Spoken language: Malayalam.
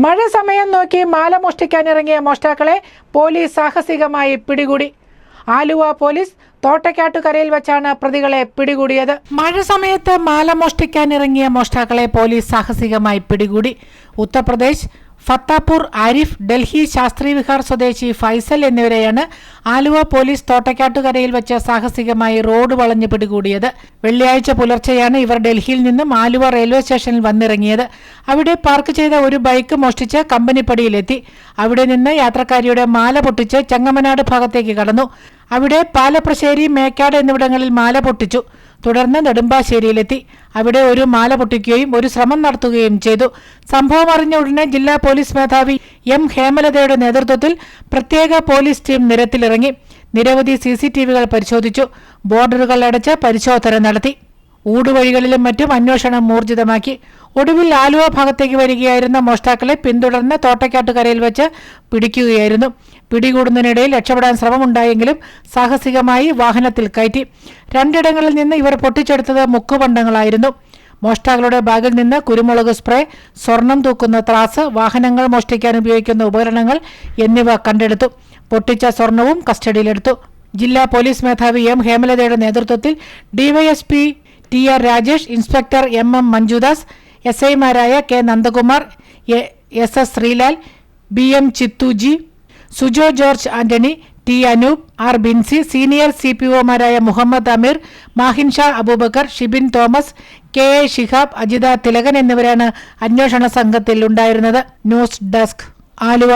മഴ സമയം നോക്കി മാല മോഷ്ടിക്കാനിറങ്ങിയ മോഷ്ടാക്കളെ പോലീസ് സാഹസികമായി പിടികൂടി. ആലുവ പോലീസ് തോട്ടക്കാട്ടുകരയിൽ വെച്ചാണ് പ്രതികളെ പിടികൂടിയത്. മഴ സമയത്ത് മാല മോഷ്ടിക്കാനിറങ്ങിയ മോഷ്ടാക്കളെ പോലീസ് സാഹസികമായി പിടികൂടി. ഉത്തർപ്രദേശ് ഫത്താപൂർ ആരിഫ്, ഡൽഹി ശാസ്ത്രി വിഹാർ സ്വദേശി ഫൈസൽ എന്നിവരെയാണ് ആലുവ പോലീസ് തോട്ടക്കാട്ടുകരയിൽ വെച്ച് സാഹസികമായി റോഡ് വളഞ്ഞ് പിടികൂടിയത്. വെള്ളിയാഴ്ച പുലർച്ചെയാണ് ഇവർ ഡൽഹിയിൽ നിന്നും ആലുവ റെയിൽവേ സ്റ്റേഷനിൽ വന്നിറങ്ങിയത്. അവിടെ പാർക്ക് ചെയ്ത ഒരു ബൈക്ക് മോഷ്ടിച്ച് കമ്പനിപ്പടിയിലെത്തി. അവിടെ നിന്ന് യാത്രക്കാരിയുടെ മാല പൊട്ടിച്ച് ചെങ്ങമനാട് ഭാഗത്തേക്ക് കടന്നു. അവിടെ പാലപ്രശ്ശേരി, മേക്കാട് എന്നിവിടങ്ങളിൽ മാല പൊട്ടിച്ചു. തുടർന്ന് നെടുമ്പാശ്ശേരിയിലെത്തി. അവിടെ ഒരു മാല പൊട്ടിക്കുകയും ഒരു ശ്രമം നടത്തുകയും ചെയ്തു. സംഭവം അറിഞ്ഞ ഉടനെ ജില്ലാ പോലീസ് മേധാവി എം ഹേമലതയുടെ നേതൃത്വത്തിൽ പ്രത്യേക പോലീസ് ടീം നിരത്തിലിറങ്ങി. നിരവധി CCTVകൾ പരിശോധിച്ചു. ബോർഡറുകൾ അടച്ച് പരിശോധന നടത്തി. ഊടുവഴികളിലും മറ്റും അന്വേഷണം ഊർജിതമാക്കി. ഒടുവിൽ ആലുവ ഭാഗത്തേക്ക് വരികയായിരുന്ന മോഷ്ടാക്കളെ പിന്തുടർന്ന് തോട്ടക്കാട്ടുകരയിൽ വെച്ച് പിടിക്കുകയായിരുന്നു. പിടികൂടുന്നതിനിടയിൽ രക്ഷപ്പെടാൻ ശ്രമമുണ്ടായെങ്കിലും സാഹസികമായി വാഹനത്തിൽ കയറ്റി. രണ്ടിടങ്ങളിൽ നിന്ന് ഇവർ പൊട്ടിച്ചെടുത്തത് മുക്കുപണ്ടങ്ങളായിരുന്നു. മോഷ്ടാക്കളുടെ ബാഗിൽ നിന്ന് കുരുമുളക് സ്പ്രേ, സ്വർണം തൂക്കുന്ന ത്രാസ്, വാഹനങ്ങൾ മോഷ്ടിക്കാൻ ഉപയോഗിക്കുന്ന ഉപകരണങ്ങൾ എന്നിവ കണ്ടെടുത്തു. പൊട്ടിച്ച സ്വർണവും കസ്റ്റഡിയിലെടുത്തു. ജില്ലാ പോലീസ് മേധാവി എം ഹേമലതയുടെ നേതൃത്വത്തിൽ DYSP TR Rajesh, inspector MM Manjudas, SIമാരായ K Nandakumar, SS Sreelal, BM Chithuji, Sujo George Antony, T Anoop, R Binsy, senior CPOമാരായ മുഹമ്മദ് അമീർ, മാഹിൻ ഷാ അബൂബക്കർ, ഷിബിൻ തോമസ്, KA ഷിഹാബ്, അജിത തിലകൻ എന്നിവരാണ് അന്വേഷണ സംഘത്തിൽ ഉണ്ടായിരുന്നത്. News desk, Aluva.